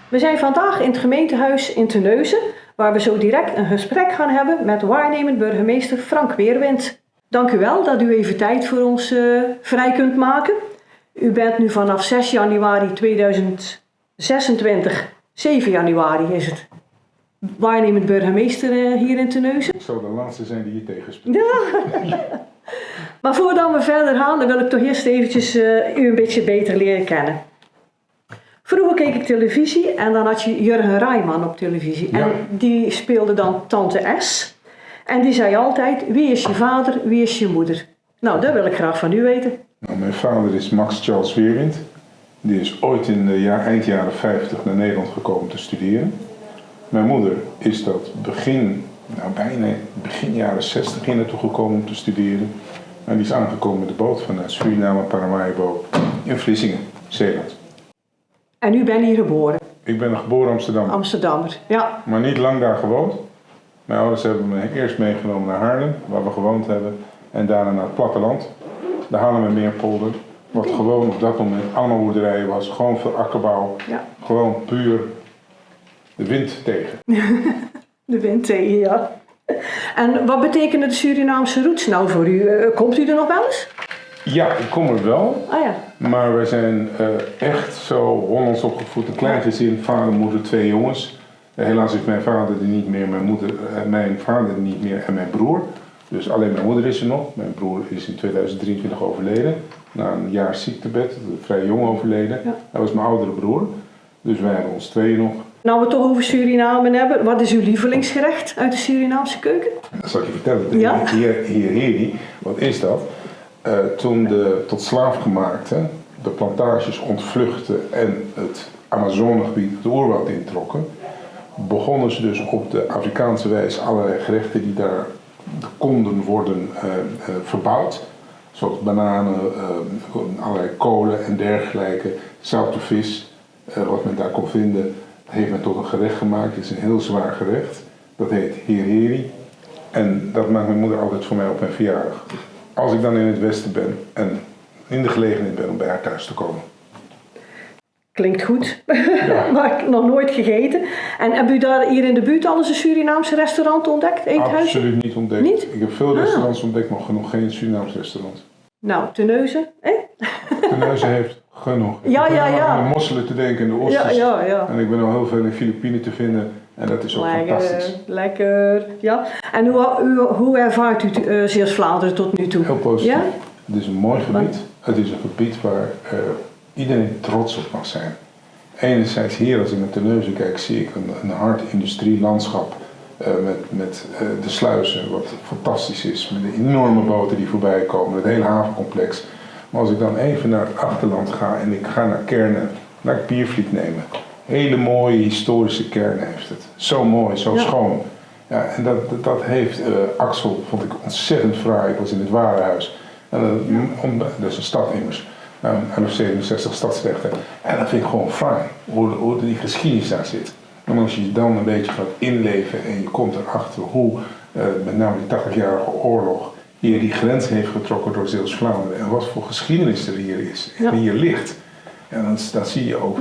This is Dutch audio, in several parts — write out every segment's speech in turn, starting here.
We zijn vandaag in het gemeentehuis in Terneuzen, waar we zo direct een gesprek gaan hebben met waarnemend burgemeester Frank Weerwind. Dank u wel dat u even tijd voor ons vrij kunt maken. U bent nu vanaf 6 januari 2026, 7 januari is het, waarnemend burgemeester hier in Terneuzen. Ik zou de laatste zijn die je tegenspreekt. Ja. Maar voordat we verder gaan, dan wil ik toch eerst eventjes u een beetje beter leren kennen. Vroeger keek ik televisie en dan had je Jurgen Rijman op televisie. Ja. En die speelde dan Tante S. En die zei altijd, wie is je vader, wie is je moeder? Nou, dat wil ik graag van u weten. Nou, mijn vader is Max Charles Weerwind. Die is ooit in de eind jaren 50 naar Nederland gekomen te studeren. Mijn moeder is dat bijna begin jaren 60 hier naartoe gekomen om te studeren. En die is aangekomen met de boot vanuit Suriname, Paramaribo in Vlissingen, Zeeland. En u bent hier geboren? Ik ben een geboren Amsterdammer. Amsterdammer, ja. Maar niet lang daar gewoond. Mijn ouders hebben me eerst meegenomen naar Haarlem, waar we gewoond hebben. En daarna naar het platteland, de Haarlemmermeerpolder. Wat gewoon op dat moment allemaal boerderijen was. Gewoon veel akkerbouw. Ja. Gewoon puur de wind tegen. De wind tegen, ja. En wat betekenen de Surinaamse roots nou voor u? Komt u er nog wel eens? Ja, ik kom er wel. Ah ja. Maar we zijn echt zo Hollands opgevoed. Een klein gezin, vader, moeder, 2 jongens. Helaas is mijn vader er niet meer, mijn vader er niet meer en mijn broer. Dus alleen mijn moeder is er nog. Mijn broer is in 2023 overleden. Na een jaar ziektebed, vrij jong overleden. Ja. Hij was mijn oudere broer. Dus wij hebben ons 2 nog. Nou, we het toch over Suriname hebben. Wat is uw lievelingsgerecht uit de Surinaamse keuken? Dat zal ik je vertellen. Ja? Hier, wat is dat? Toen de tot slaafgemaakten de plantages ontvluchtten en het Amazonegebied, het oerwoud introkken, begonnen ze dus op de Afrikaanse wijze allerlei gerechten die daar konden worden verbouwd. Zoals bananen, allerlei kolen en dergelijke, zoute vis, wat men daar kon vinden, heeft men tot een gerecht gemaakt. Het is een heel zwaar gerecht. Dat heet hireri. En dat maakt mijn moeder altijd voor mij op mijn verjaardag. Als ik dan in het westen ben en in de gelegenheid ben om bij haar thuis te komen. Klinkt goed, Ja. maar ik heb nog nooit gegeten. En heb u daar hier in de buurt al eens een Surinaamse restaurant ontdekt? Eethuis? Absoluut niet ontdekt. Niet? Ik heb veel restaurants ontdekt, maar nog geen Surinaams restaurant. Nou, Terneuzen, hè? Terneuzen heeft genoeg. Ja, ik ben ja, al ja. aan de mosselen te denken en de oesters. Ja. En ik ben al heel veel in de Filipijnen te vinden. En dat is ook fantastisch. Lekker. Ja. En hoe ervaart u Zeeuws-Vlaanderen tot nu toe? Heel positief. Ja? Het is een mooi gebied. Het is een gebied waar iedereen trots op mag zijn. Enerzijds hier, als ik naar Terneuzen kijk, zie ik een hard industrielandschap met de sluizen, wat fantastisch is. Met de enorme boten die voorbij komen, het hele havencomplex. Maar als ik dan even naar het achterland ga en ik ga naar Kernen, laat ik Piervliet nemen. Hele mooie historische kern heeft het. Zo mooi, zo schoon. Ja, en dat heeft Axel, vond ik ontzettend fraai. Ik was in het Warenhuis. En dat is een stad immers. 1167 stadsrechten. En dat vind ik gewoon fraai, hoe die geschiedenis daar zit. En als je dan een beetje gaat inleven en je komt erachter hoe met name die 80-jarige oorlog hier die grens heeft getrokken door Zeeuws-Vlaanderen en wat voor geschiedenis er hier is en hier ligt. En dan zie je ook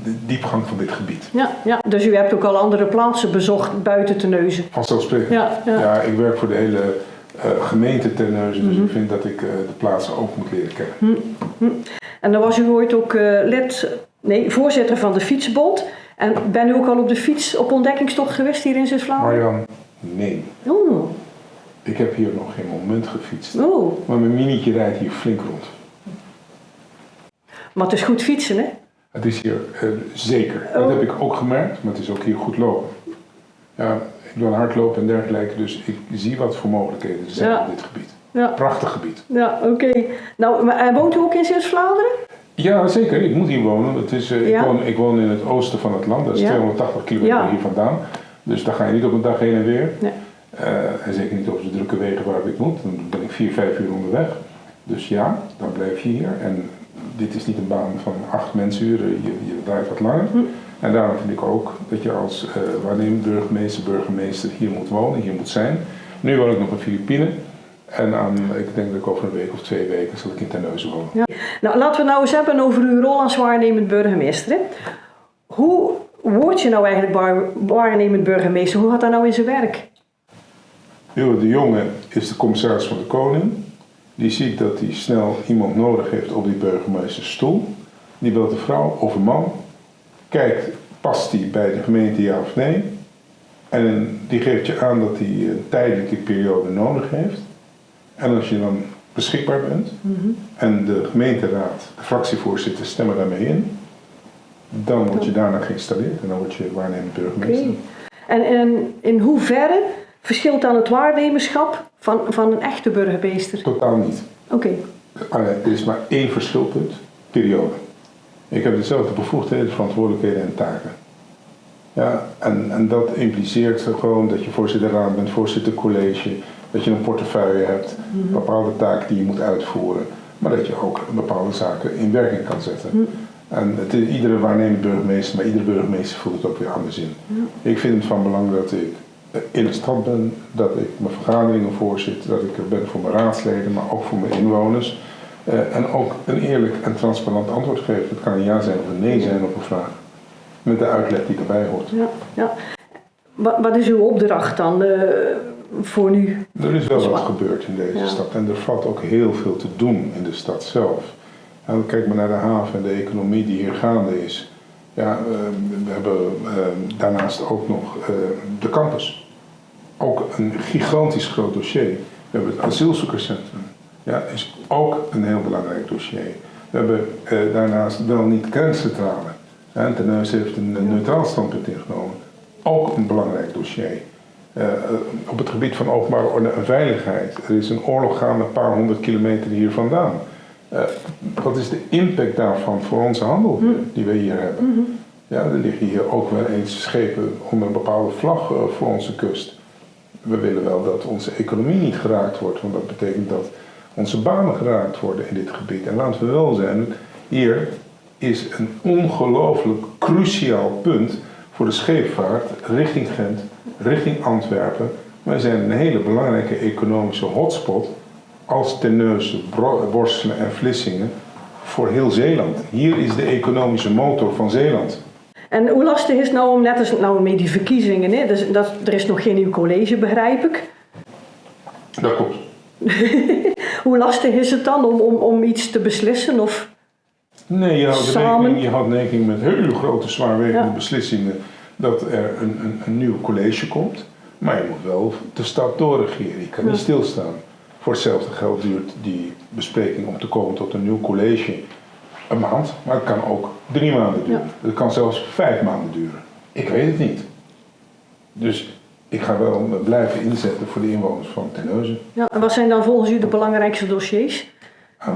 de diepgang van dit gebied. Ja, dus u hebt ook al andere plaatsen bezocht buiten Terneuzen. Vanzelfsprekend. Ja, ik werk voor de hele gemeente Terneuzen, dus ik vind dat ik de plaatsen ook moet leren kennen. En dan was u ooit ook voorzitter van de Fietsbond. En ben u ook al op de fiets op ontdekkingstocht geweest hier in Zeeuws-Vlaanderen? Marjan, nee. Oh. Ik heb hier nog geen moment gefietst. Oh. Maar mijn minietje rijdt hier flink rond. Maar het is goed fietsen, hè? Het is hier zeker. Oh. Dat heb ik ook gemerkt, maar het is ook hier goed lopen. Ja, ik doe hardlopen en dergelijke, dus ik zie wat voor mogelijkheden er zijn op dit gebied. Ja. Prachtig gebied. Ja, oké. Nou, maar woont u ook in Zeeuws-Vlaanderen? Ja, zeker. Ik moet hier wonen. Het is, ik woon in het oosten van het land. Dat is 280 kilometer hier vandaan. Dus daar ga je niet op een dag heen en weer. Nee. En zeker niet op de drukke wegen waar ik moet. Dan ben ik 4-5 uur onderweg. Dus ja, dan blijf je hier. En dit is niet een baan van 8 mensuren. Je draait wat langer. En daarom vind ik ook dat je als waarnemend burgemeester hier moet wonen, hier moet zijn. Nu woon ik nog in Filipijnen. En ik denk dat ik over een week of 2 weken zal ik in Terneuzen wonen. Ja. Nou, laten we nou eens hebben over uw rol als waarnemend burgemeester. Hè? Hoe word je nou eigenlijk waarnemend burgemeester? Hoe gaat dat nou in zijn werk? De jongen is de commissaris van de koning. Die ziet dat hij snel iemand nodig heeft op die burgemeestersstoel. Die belt de vrouw of een man. Kijkt, past die bij de gemeente ja of nee? En die geeft je aan dat hij een tijdelijke periode nodig heeft. En als je dan beschikbaar bent en de gemeenteraad, de fractievoorzitter stemmen daarmee in, dan word je daarna geïnstalleerd en dan word je waarnemend burgemeester. Okay. En in hoeverre verschilt dan het waarnemerschap van een echte burgemeester? Totaal niet. Oké. Er is maar één verschilpunt, periode. Ik heb dezelfde bevoegdheden, verantwoordelijkheden en taken. Ja, en dat impliceert gewoon dat je voorzitter raad bent, voorzitter college, dat je een portefeuille hebt, bepaalde taken die je moet uitvoeren, maar dat je ook bepaalde zaken in werking kan zetten. En het is iedere waarnemend burgemeester, maar iedere burgemeester voelt het ook weer anders in. Ik vind het van belang dat ik in de stad ben, dat ik mijn vergaderingen voorzit, dat ik er ben voor mijn raadsleden, maar ook voor mijn inwoners. En ook een eerlijk en transparant antwoord geven. Het kan een ja zijn of een nee zijn op een vraag. Met de uitleg die erbij hoort. Ja. Wat is uw opdracht dan voor nu? Er is wel wat gebeurd in deze stad en er valt ook heel veel te doen in de stad zelf. En kijk maar naar de haven en de economie die hier gaande is. Ja, we hebben daarnaast ook nog de campus. Ook een gigantisch groot dossier. We hebben het asielzoekerscentrum. Ja, is ook een heel belangrijk dossier. We hebben daarnaast wel niet kerncentrale. En Terneuzen heeft een neutraal standpunt ingenomen. Ook een belangrijk dossier. Op het gebied van openbare orde en veiligheid. Er is een oorlog gaande een paar 100 kilometer hier vandaan. Wat is de impact daarvan voor onze handel die we hier hebben? Ja, er liggen hier ook wel eens schepen onder een bepaalde vlag voor onze kust. We willen wel dat onze economie niet geraakt wordt, want dat betekent dat onze banen geraakt worden in dit gebied. En laten we wel zijn, hier is een ongelooflijk cruciaal punt voor de scheepvaart richting Gent, richting Antwerpen. Wij zijn een hele belangrijke economische hotspot als Terneuzen, Borselen en Vlissingen voor heel Zeeland. Hier is de economische motor van Zeeland. En hoe lastig is het nou om, net als nou met die verkiezingen, hè? Dus er is nog geen nieuw college, begrijp ik. Dat klopt. Hoe lastig is het dan om iets te beslissen? Of nee, je houdt rekening met hele grote, zwaarwegende beslissingen dat er een nieuw college komt. Maar je moet wel de stad doorregeren. Je kan niet stilstaan. Voor hetzelfde geld duurt die bespreking om te komen tot een nieuw college een maand, maar het kan ook 3 maanden duren. Het kan zelfs 5 maanden duren. Ik weet het niet. Dus ik ga wel blijven inzetten voor de inwoners van Terneuzen. Ja, en wat zijn dan volgens u de belangrijkste dossiers?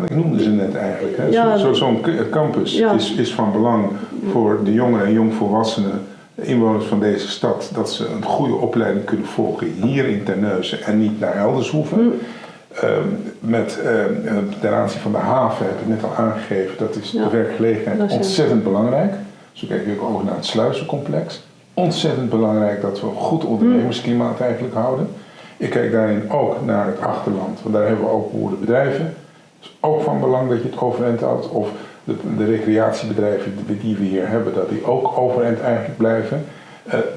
Ik noemde ze net eigenlijk. Hè. Zo'n campus is van belang voor de jongeren en jongvolwassenen, de inwoners van deze stad, dat ze een goede opleiding kunnen volgen hier in Terneuzen en niet naar elders hoeven. Ten aanzien van de haven heb ik net al aangegeven, dat is de werkgelegenheid ontzettend belangrijk. Zo kijk ik ook naar het sluizencomplex. Ontzettend belangrijk dat we een goed ondernemersklimaat eigenlijk houden. Ik kijk daarin ook naar het achterland, want daar hebben we ook boerenbedrijven. Het is ook van belang dat je het overeind houdt. Of de recreatiebedrijven die we hier hebben, dat die ook overeind eigenlijk blijven.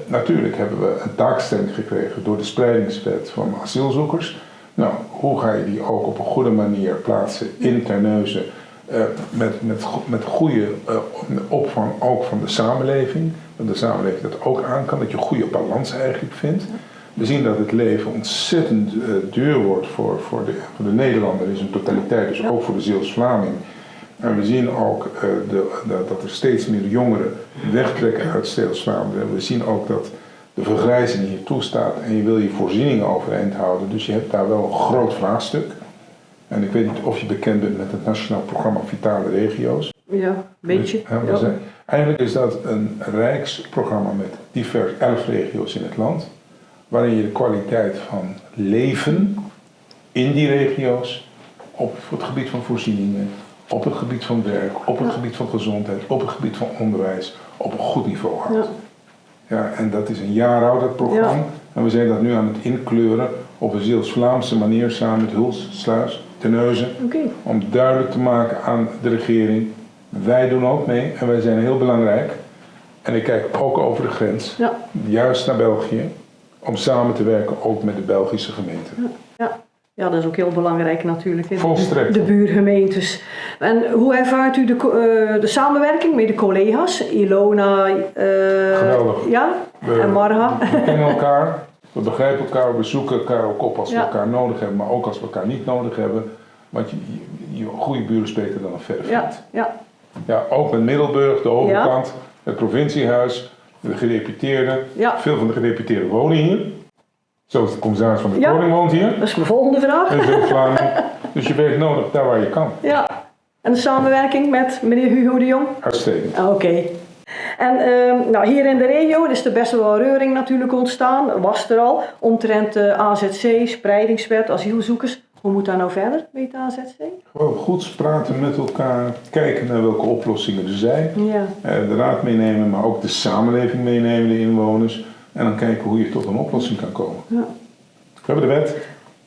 Natuurlijk hebben we een taakstelling gekregen door de spreidingswet van asielzoekers. Nou, hoe ga je die ook op een goede manier plaatsen in Terneuzen met goede opvang ook van de samenleving. Dat de samenleving dat ook aan kan, dat je een goede balans eigenlijk vindt. We zien dat het leven ontzettend duur wordt voor de Nederlander in zijn totaliteit, dus ook voor de Zeeuws-Vlaming. En we zien ook dat er steeds meer jongeren wegtrekken uit Zeeuws-Vlaanderen. We zien ook dat de vergrijzing hier toestaat en je wil je voorzieningen overeind houden. Dus je hebt daar wel een groot vraagstuk. En ik weet niet of je bekend bent met het Nationaal Programma Vitale Regio's. Ja, een beetje. Dus, eigenlijk is dat een rijksprogramma met divers 11 regio's in het land. Waarin je de kwaliteit van leven in die regio's op het gebied van voorzieningen, op het gebied van werk, op het gebied van gezondheid, op het gebied van onderwijs op een goed niveau houdt. Ja, en dat is een jaar oud, dat programma. Ja. En we zijn dat nu aan het inkleuren op een Zeeuws-Vlaamse manier samen met Huls, Sluis, Terneuzen. Om duidelijk te maken aan de regering, wij doen ook mee en wij zijn heel belangrijk. En ik kijk ook over de grens, juist naar België, om samen te werken ook met de Belgische gemeenten. Ja, dat is ook heel belangrijk natuurlijk. Volstrekt. De buurgemeentes. En hoe ervaart u de samenwerking met de collega's? Ilona, Geweldig. En Marga? We kennen elkaar, we begrijpen elkaar, we zoeken elkaar ook op als we elkaar nodig hebben, maar ook als we elkaar niet nodig hebben. Want je goede buren is beter dan een verre vriend. Ja, ook met Middelburg, de overkant, het provinciehuis, de gedeputeerden. Ja. Veel van de gedeputeerden wonen hier. Zoals de commissaris van de Koning woont hier. Dat is mijn volgende vraag. Dus je werkt nodig daar waar je kan. Ja. En de samenwerking met meneer Hugo de Jong? Uitstekend. Oké. En hier in de regio is er best wel reuring natuurlijk ontstaan. Was er al. Omtrent de AZC, spreidingswet, asielzoekers. Hoe moet dat nou verder met het AZC? Gewoon goed praten met elkaar. Kijken naar welke oplossingen er zijn. Ja. De raad meenemen, maar ook de samenleving meenemen, de inwoners. En dan kijken hoe je tot een oplossing kan komen. Ja. We hebben de wet.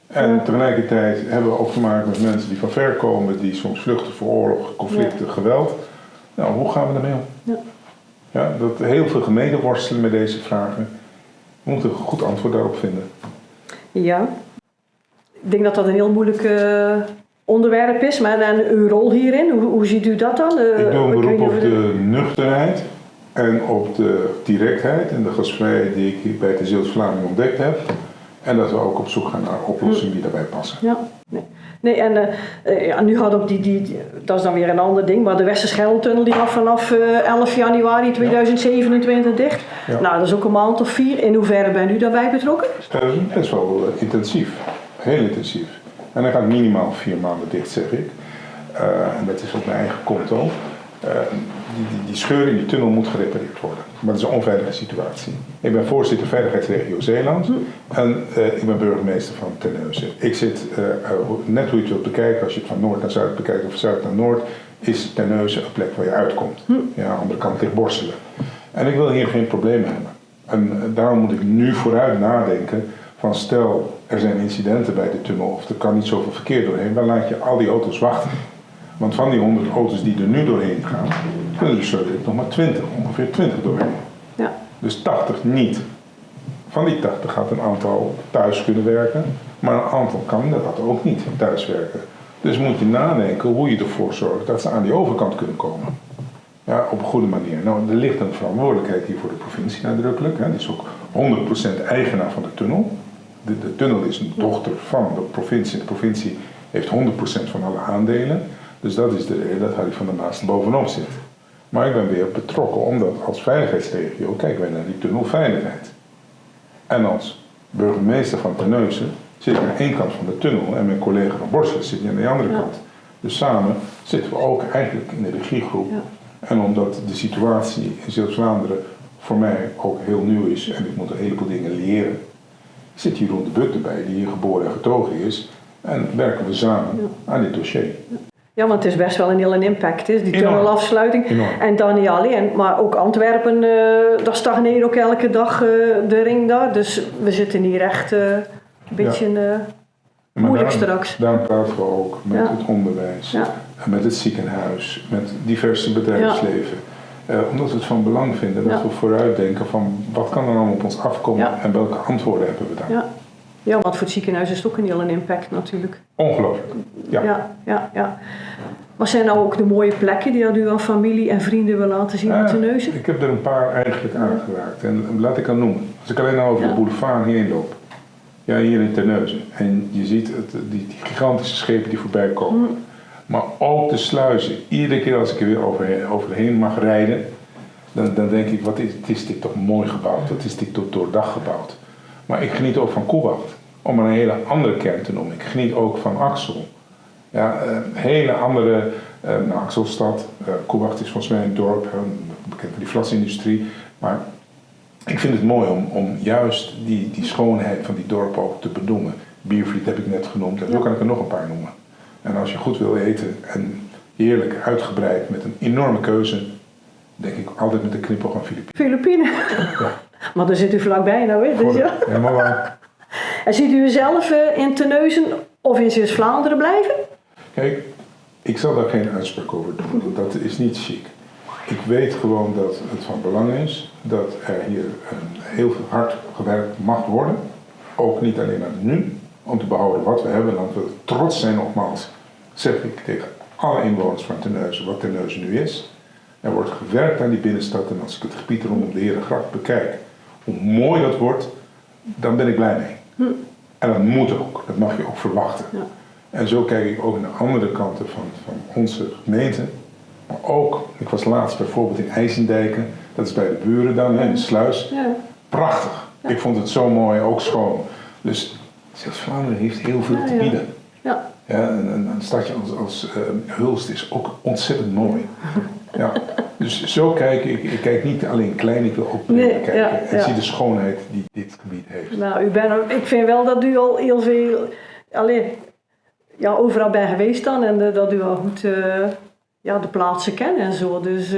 En tegelijkertijd hebben we ook te maken met mensen die van ver komen, die soms vluchten voor oorlog, conflicten, geweld. Nou, hoe gaan we daarmee om? Ja, dat heel veel gemeenten worstelen met deze vragen. We moeten een goed antwoord daarop vinden. Ja, ik denk dat dat een heel moeilijk onderwerp is, maar en uw rol hierin, hoe ziet u dat dan? Ik doe een beroep op de nuchterheid en op de directheid en de gastvrijheid die ik bij de Zeeuws-Vlamingen ontdekt heb. En dat we ook op zoek gaan naar oplossingen die daarbij passen. Ja, nee en nu gaat ook dat is dan weer een ander ding, maar de Westerschelde-tunnel die gaat vanaf 11 januari 2027 dicht. Ja. Nou, dat is ook een maand of 4. In hoeverre bent u daarbij betrokken? Dat is best wel intensief, heel intensief. En dan gaat minimaal 4 maanden dicht, zeg ik. En dat is op mijn eigen konto. Die scheur in die tunnel moet gerepareerd worden. Maar dat is een onveilige situatie. Ik ben voorzitter Veiligheidsregio Zeeland en ik ben burgemeester van Terneuzen. Ik zit, net hoe je het wilt bekijken, als je het van noord naar zuid bekijkt of zuid naar noord, is Terneuzen een plek waar je uitkomt. Ja, andere kant ligt Borselen. En ik wil hier geen problemen hebben. En daarom moet ik nu vooruit nadenken van stel, er zijn incidenten bij de tunnel of er kan niet zoveel verkeer doorheen, dan laat je al die auto's wachten. Want van die 100 auto's die er nu doorheen gaan, kunnen er zo nog maar ongeveer 20 doorheen. Ja. Dus 80 niet. Van die 80 gaat een aantal thuis kunnen werken, maar een aantal kan inderdaad ook niet thuis werken. Dus moet je nadenken hoe je ervoor zorgt dat ze aan die overkant kunnen komen. Ja, op een goede manier. Nou, er ligt een verantwoordelijkheid hier voor de provincie nadrukkelijk. Hè. Die is ook 100% eigenaar van de tunnel. De tunnel is een dochter van de provincie. De provincie heeft 100% van alle aandelen. Dus dat is de reden dat Harry van der Maas er bovenop zit. Maar ik ben weer betrokken omdat als veiligheidsregio kijken wij naar die tunnelveiligheid. En als burgemeester van Terneuzen zit ik aan één kant van de tunnel en mijn collega van Borselen zit aan de andere kant. Dus samen zitten we ook eigenlijk in de regiegroep. Ja. En omdat de situatie in Zeeuws-Vlaanderen voor mij ook heel nieuw is en ik moet een heleboel dingen leren, zit Jeroen de But erbij die hier geboren en getogen is en werken we samen aan dit dossier. Ja, want het is best wel een hele impact, is die tunnelafsluiting. En dan niet alleen, maar ook Antwerpen, daar stagneert ook elke dag de ring daar. Dus we zitten hier echt een beetje moeilijk straks. Daarom praten we ook met het onderwijs, met het ziekenhuis, met diverse bedrijfsleven. Omdat we het van belang vinden dat we vooruitdenken van wat kan er allemaal op ons afkomen en welke antwoorden hebben we daar. Ja, want voor het ziekenhuis is het ook een hele impact natuurlijk. Ongelooflijk, ja. Wat zijn nou ook de mooie plekken die u aan familie en vrienden wil laten zien in Terneuzen? Ik heb er een paar eigenlijk aangeraakt en laat ik aan noemen. Als ik alleen al over de boulevard heen loop, hier in Terneuzen, en je ziet die gigantische schepen die voorbij komen, maar ook de sluizen. Iedere keer als ik er weer overheen mag rijden, dan denk ik, wat is dit toch mooi gebouwd, wat is dit toch doordacht gebouwd. Maar ik geniet ook van Koewacht, om een hele andere kern te noemen. Ik geniet ook van Axel. Ja, hele andere, Axelstad. Koewacht is volgens mij een dorp, bekend van die vlasindustrie. Maar ik vind het mooi om juist die schoonheid van die dorpen ook te benoemen. Biervliet heb ik net genoemd en zo kan ik er nog een paar noemen. En als je goed wil eten en heerlijk uitgebreid met een enorme keuze, denk ik altijd met de knipoog aan Filipijnen. Ja. Maar daar zit u vlakbij nou, hè? Dus ja. Helemaal waar. En ziet u zelf in Terneuzen of in Zeeuws-Vlaanderen blijven? Kijk, ik zal daar geen uitspraak over doen. Dat is niet chic. Ik weet gewoon dat het van belang is dat er hier heel veel hard gewerkt mag worden. Ook niet alleen aan nu, om te behouden wat we hebben. Dat we trots zijn, nogmaals, zeg ik tegen alle inwoners van Terneuzen wat Terneuzen nu is. Er wordt gewerkt aan die binnenstad en als ik het gebied rondom de Herengracht bekijk, hoe mooi dat wordt, dan ben ik blij mee. En dat moet ook, dat mag je ook verwachten. Ja. En zo kijk ik ook naar andere kanten van onze gemeente. Maar ook, ik was laatst bijvoorbeeld in IJsendijken, dat is bij de buren dan, in de sluis. Ja. Prachtig. Ja. Ik vond het zo mooi, ook schoon. Dus Zeeuws-Vlaanderen heeft heel veel te bieden. Ja. Ja, een stadje als Hulst is ook ontzettend mooi. Ja. Dus zo kijk ik. Ik kijk niet alleen klein, ik wil ook breder kijken. En zie de schoonheid die dit gebied heeft. Nou, ik vind wel dat u al heel veel overal bent geweest dan. En dat u al goed de plaatsen kent en zo. Dus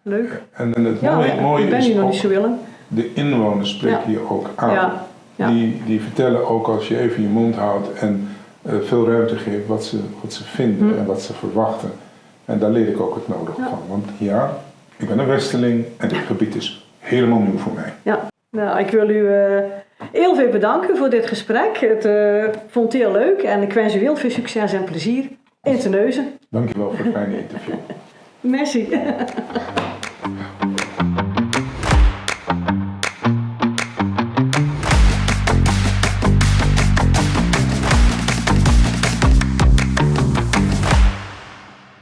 leuk. En het mooie ik ben is hier nog ook, niet zo willen. de inwoners spreken je ook aan. Ja. Ja. Die vertellen ook als je even je mond houdt en veel ruimte geeft wat ze vinden en wat ze verwachten. En daar leer ik ook het nodige van. Want ja, ik ben een Westerling en dit gebied is helemaal nieuw voor mij. Ja, nou, ik wil u heel veel bedanken voor dit gesprek. Het vond het heel leuk en ik wens u heel veel succes en plezier in Terneuzen. Dankjewel voor het fijne interview. Merci.